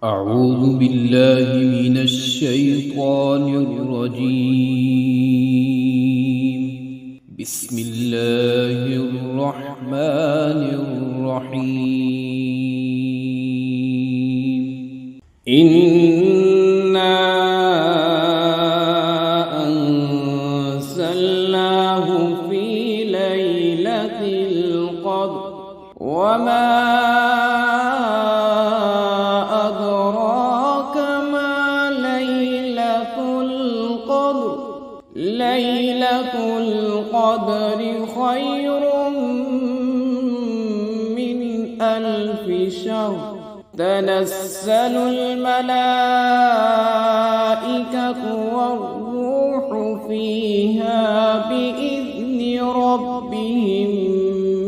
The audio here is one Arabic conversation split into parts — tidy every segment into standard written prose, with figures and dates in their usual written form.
أعوذ بالله من الشيطان الرجيم. بسم الله الرحمن الرحيم. إنا أنزلناه في ليلة القدر وما ليلة القدر خير من 1000 شهر. تنزل الملائكة والروح فيها بإذن ربهم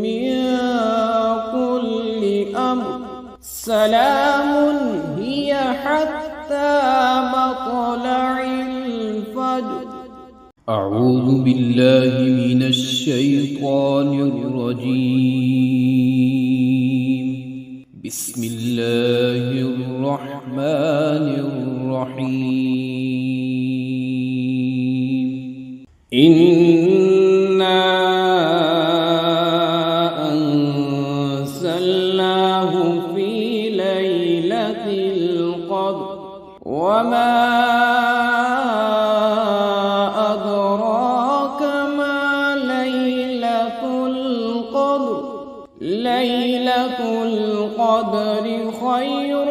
من كل أمر. سلام هي حتى مطلع الفجر. أعوذ بالله من الشيطان الرجيم. بسم الله الرحمن الرحيم. إنا أنزلناه في ليلة القدر وما ليلة القدر خير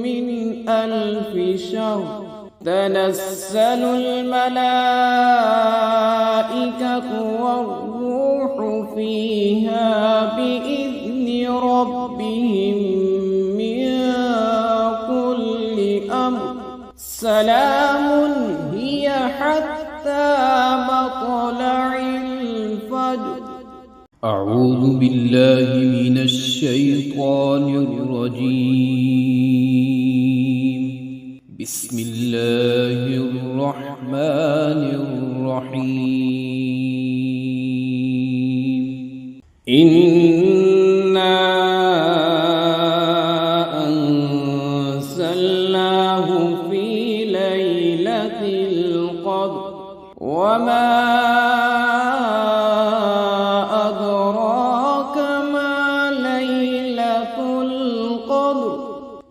من 1000 شهر. تنزل الملائكة والروح فيها بإذن ربهم من كل أمر. سلام هي حتى مطلع الفجر. أعوذ بالله من الشيطان الرجيم. بسم الله الرحمن الرحيم. إنا أنزلناه في ليلة القدر وما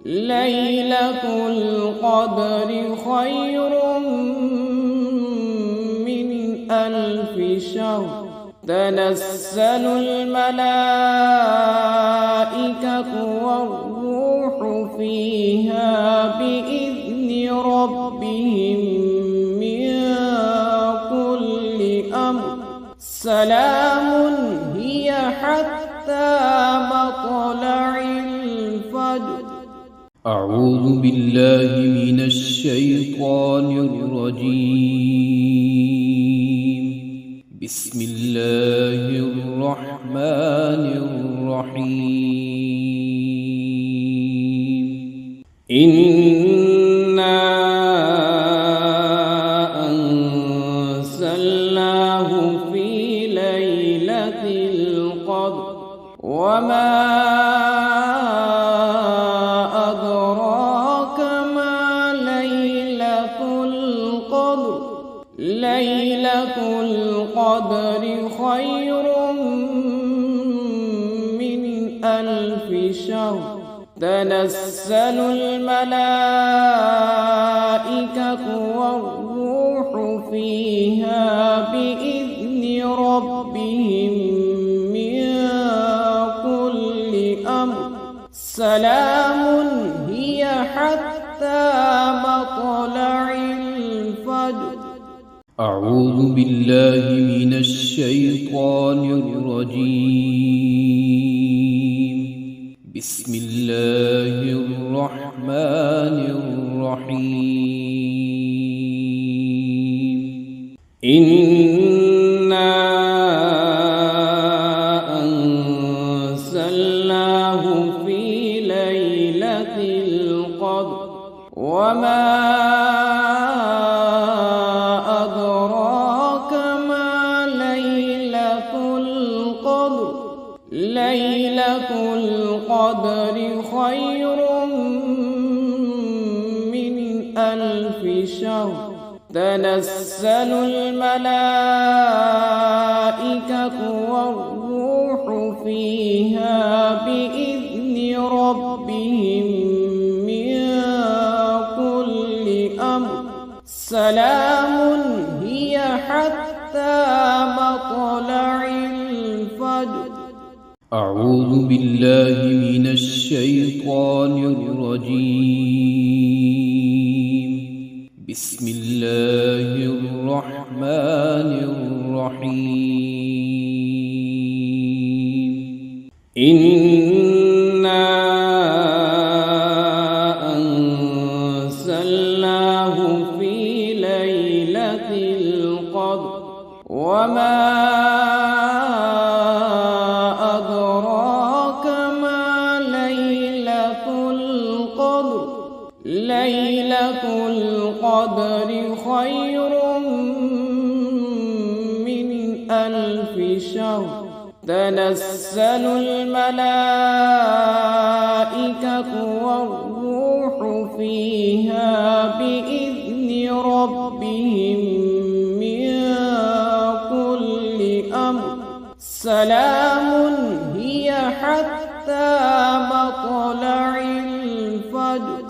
ليلة القدر خير من 1000 شهر. تنزل الملائكة والروح فيها بإذن ربهم من كل أمر. سلام هي حتى مطلع الفجر. أعوذ بالله من الشيطان الرجيم. بسم الله الرحمن الرحيم. إنا أنزلناه في ليلة القدر وما ليلة القدر خير من 1000 شهر. تنزل الملائكة والروح فيها بإذن ربهم من كل أمر. سلام هي حتى مطلع الفجر. أعوذ بالله من الشيطان الرجيم. بسم الله الرحمن الرحيم. إنا أنزلناه في ليلة القدر وما ليلة القدر خير خير من 1000 شهر تنزل الملائكة والروح فيها بإذن ربهم من كل أمر سلام هي حتى مطلع الفجر. أعوذ بالله من الشيطان الرجيم. بسم الله الرحمن الرحيم. إنا أنزلناه في ليلة القدر وما أدراك ما ليلة القدر. ليلة القدر خير من 1000 شهر تنزل الملائكة والروح فيها بإذن ربهم من كل أمر سلام هي حتى مطلع الفجر.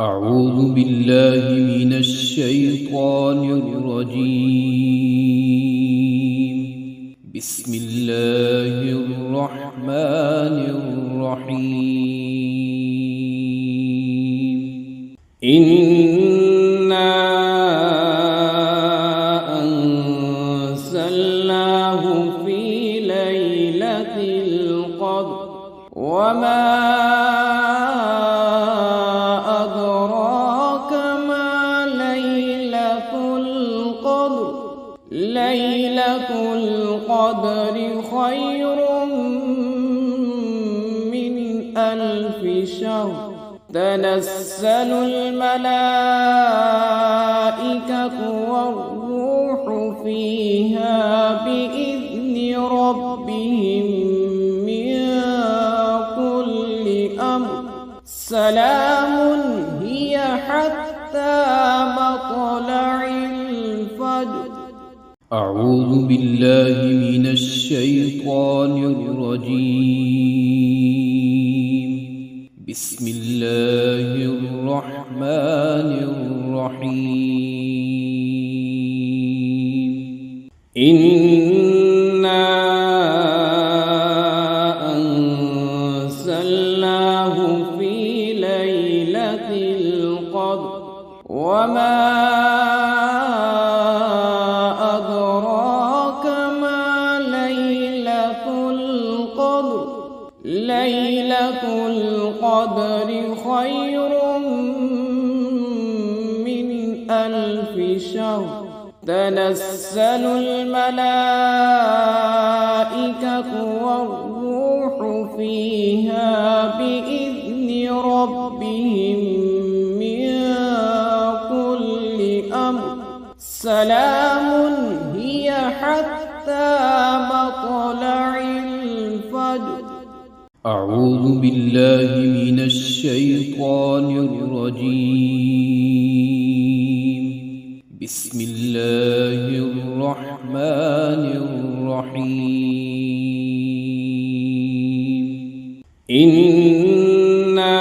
أعوذ بالله من الشيطان الرجيم. بسم الله الرحمن الرحيم. إنا أنزلناه في ليلة القدر وما أدراك ما ليلة القدر. ليلة القدر خير من 1000 شهر تنزل الملائكة والروح فيها بإذن ربهم من كل أمر سلام هي حتى مطلع الفجر. أعوذ بالله من الشيطان الرجيم. بسم الله الرحمن الرحيم. إنا أنزلناه في ليلة القدر وما أدراك ما ليلة القدر. ليلة القدر خير من 1000 شهر تنزل الملائكة والروح فيها بإذن ربهم من كل أمر سلام هي حتى مطلع الفجر. أعوذ بالله من الشيطان الرجيم. بسم الله الرحمن الرحيم. إنا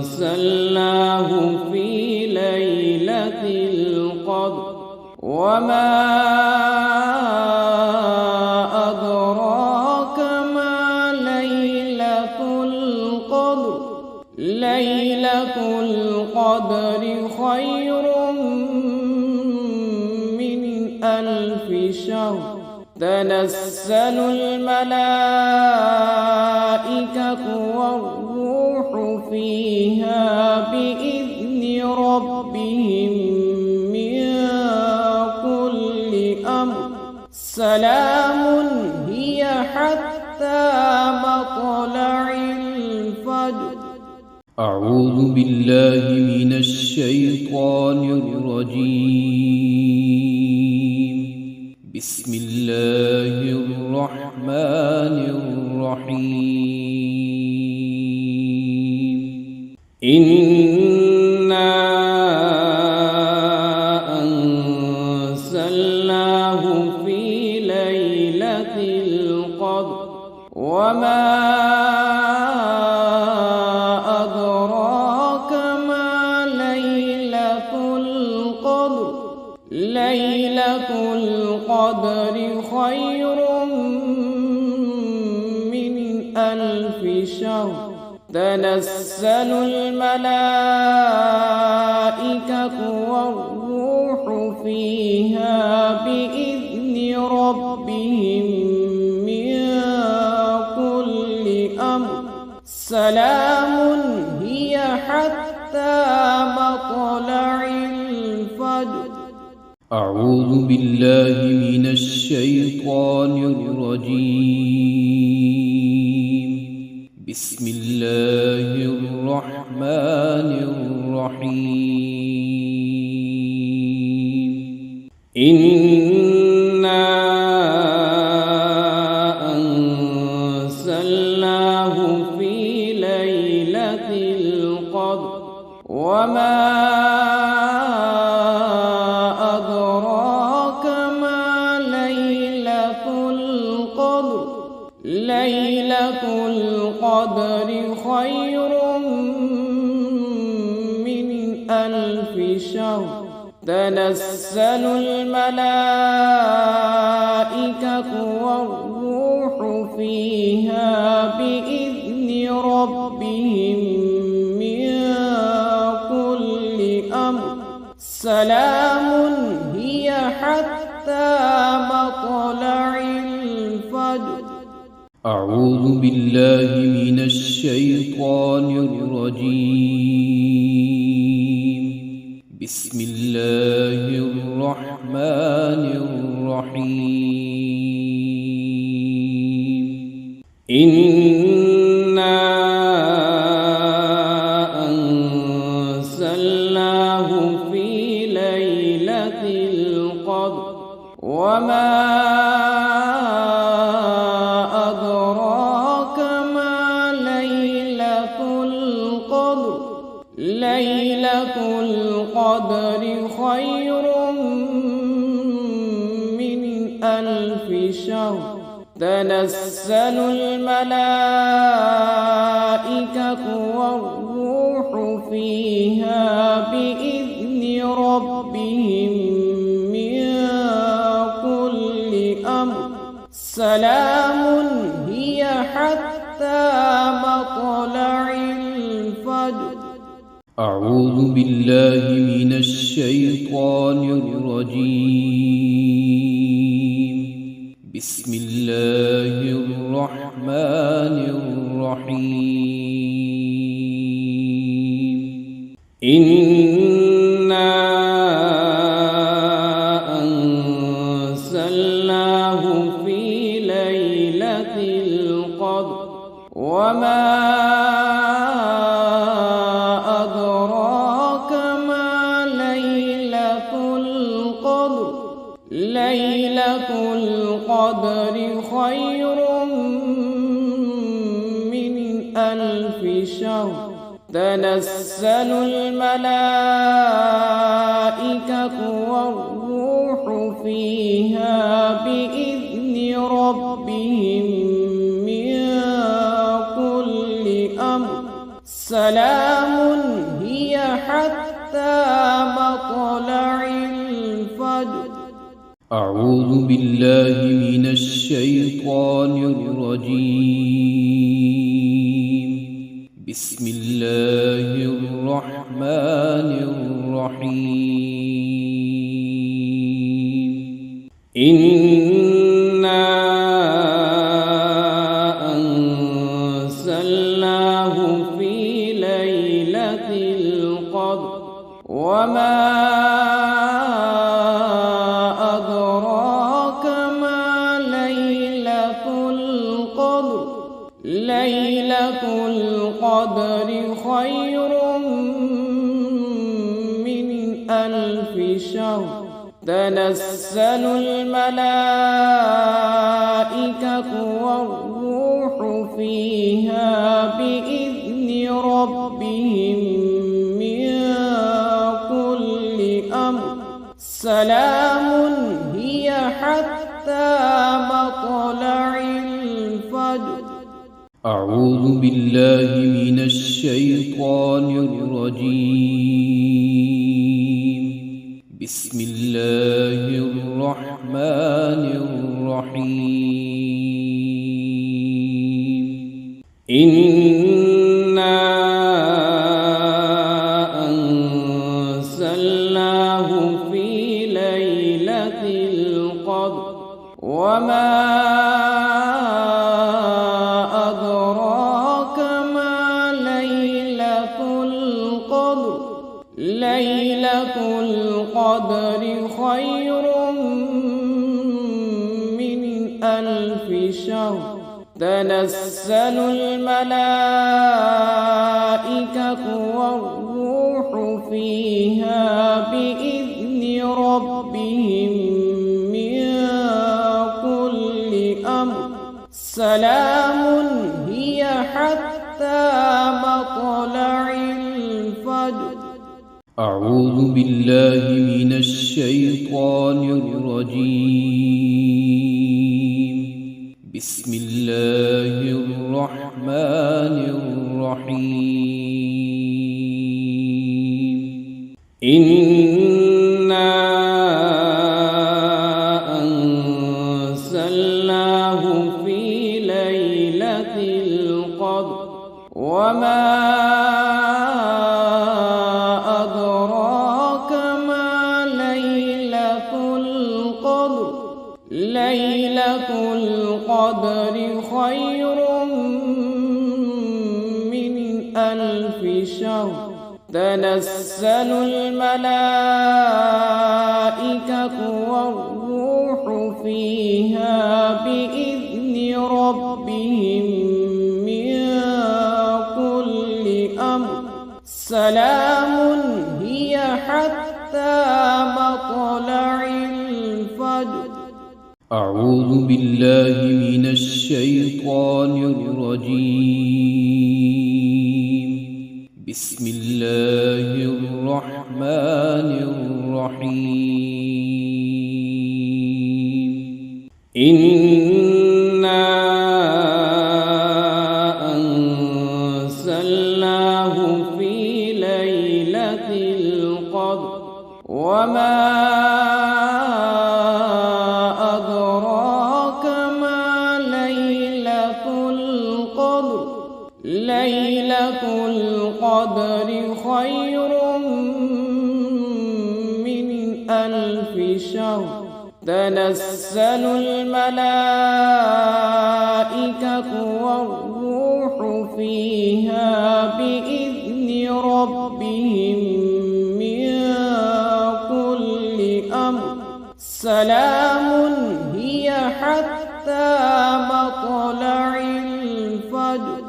أنزلناه في ليلة القدر وما أدراك ما ليلة القدر. ليلة القدر خير من 1000 شهر تنزل الملائكة والروح فيها بإذن ربهم من كل أمر سلام هي حتى مطلع الفجر. أعوذ بالله من الشيطان الرجيم. بسم الله الرحمن الرحيم. إنا أنزلناه في ليلة القدر وما أدراك ما ليلة القدر ليلة القدر خير من 1000 شهر تنزل الملائكة والروح فيها بإذن ربهم من كل أمر سلام هي حتى مطلع الفجر. أعوذ بالله من الشيطان الرجيم. بسم الله الرحمن الرحيم. إنا أنزلناه في ليلة القدر وما أدراك ما ليلة القدر ليلة القدر خير من 1000 شهر تنزل الملائكة والروح فيها بإذن ربهم من كل أمر سلام هي حتى مطلع الفجر. أعوذ بالله من الشيطان الرجيم. بسم الله الرحمن الرحيم. إنا أنزلناه في ليلة القدر وما أدراك ما ليلة القدر ليلة القدر خير من 1000 شهر تنزل الملائكة والروح فيها بإذن ربهم من كل أمر سلام هي حتى مطلع الفجر. أعوذ بالله من الشيطان الرجيم. بسم الله الرحمن الرحيم. إنا أنزلناه في ليلة القدر وما أدراك ما ليلة القدر ليلة القدر خير من 1000 شهر تنزل الملائكة والروح فيها بإذن ربهم من كل أمر سلام هي حتى مطلع الفجر. أعوذ بالله من الشيطان الرجيم. بسم الله الرحمن الرحيم. إنا أنزلناه في ليلة القدر وما أدراك ما ليلة القدر ليلة القدر خير من 1000 شهر تنزل الملائكة والروح فيها بإذن ربهم من كل أمر سلام هي حتى مطلع الفجر. أعوذ بالله من الشيطان الرجيم. بسم الله الرحمن الرحيم. إنا أنزلناه في ليلة القدر وما أدراك ما ليلة القدر. ليلة القدر خير من 1000 شهر. تنزل الملائكة والروح فيها بإذن ربهم من كل أمر سلام هي حتى مطلع الفجر. أعوذ بالله من الشيطان الرجيم. بسم الله الرحمن الرحيم. إنا أنزلناه في ليلة القدر وما أدراك ما ليلة القدر. ليلة القدر خير من 1000 شهر. تنزل الملائكة والروح فيها بإذن ربهم من كل أمر سلام هي حتى مطلع الفجر. أعوذ بالله من الشيطان الرجيم. بسم الله الرحمن الرحيم. إنا أنزلناه في ليلة القدر وما أدراك ما ليلة القدر. ليلة القدر خير من 1000 شهر. تنزل الملائكة والروح فيها بإذن ربهم من كل أمر سلام هي حتى مطلع الفجر.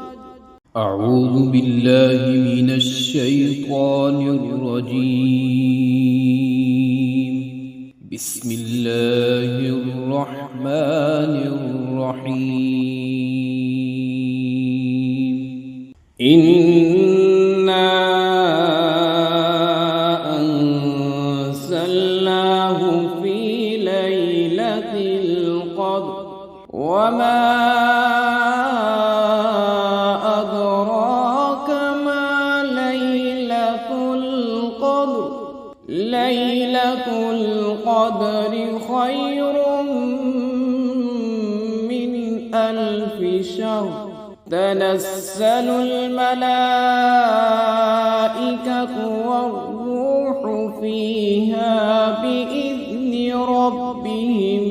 أعوذ بالله من الشيطان الرجيم. بسم الله الرحمن الرحيم. إنا أنزلناه في ليلة القدر وما أدراك ما ليلة القدر. ليلة القدر خير من 1000 شهر. تنزل الملائكة والروح فيها بإذن ربهم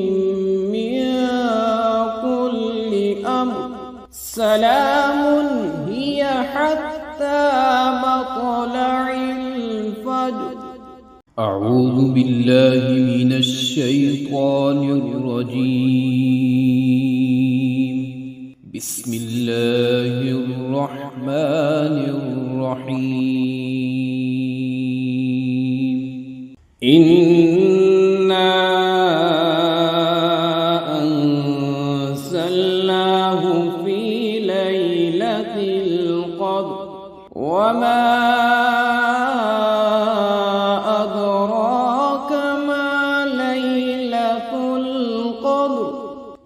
من كل أمر سلام هي حتى مطلع الفجر. أعوذ بالله من الشيطان الرجيم. بسم الله الرحمن الرحيم. إنا أنزلناه في ليلة ليلة القدر وما أدراك ما ليلة القدر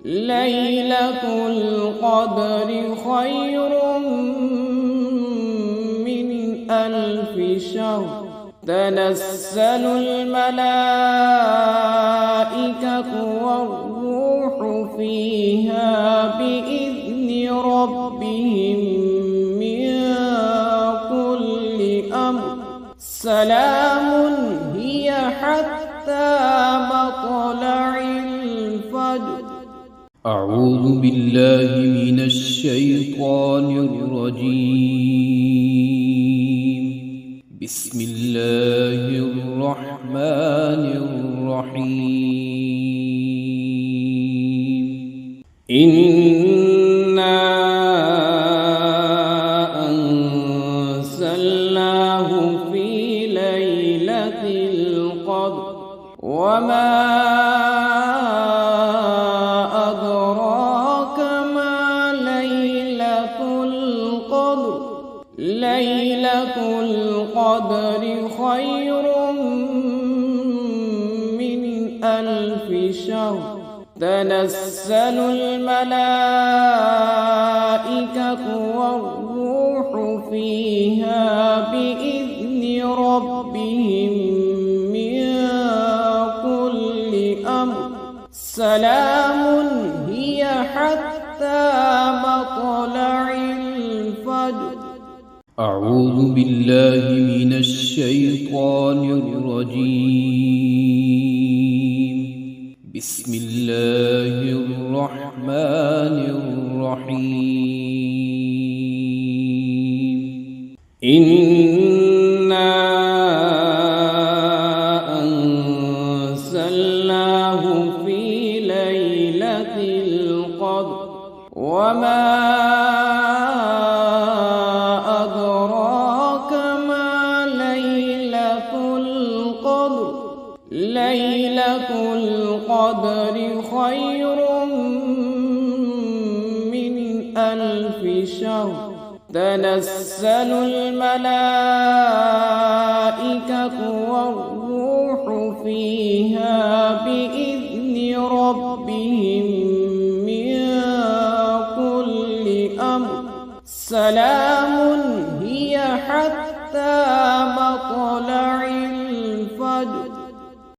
ليلة القدر خير من 1000 شهر تنزل الملائكة والروح فيها بإذن ربهم من كل أمر سلام هي حتى مطلع الفجر. أعوذ بالله من الشيطان الرجيم. بسم الله الرحمن الرحيم. إنا أنزلناه في ليلة القدر وما أدراك ما ليلة القدر ليلة القدر خير من 1000 شهر تنزل الملائكة والروح فيها بإذن ربهم من كل أمر سلام هي حتى مطلع الفجر. أعوذ بالله من الشيطان الرجيم. بسم الله الرحمن الرحيم. إنا أنزلناه في ليلة القدر وما أدراك ما ليلة القدر ليلة القدر خير من 1000 شهر تنزل الملائكة والروح فيها بإذن ربهم من كل أمر سلام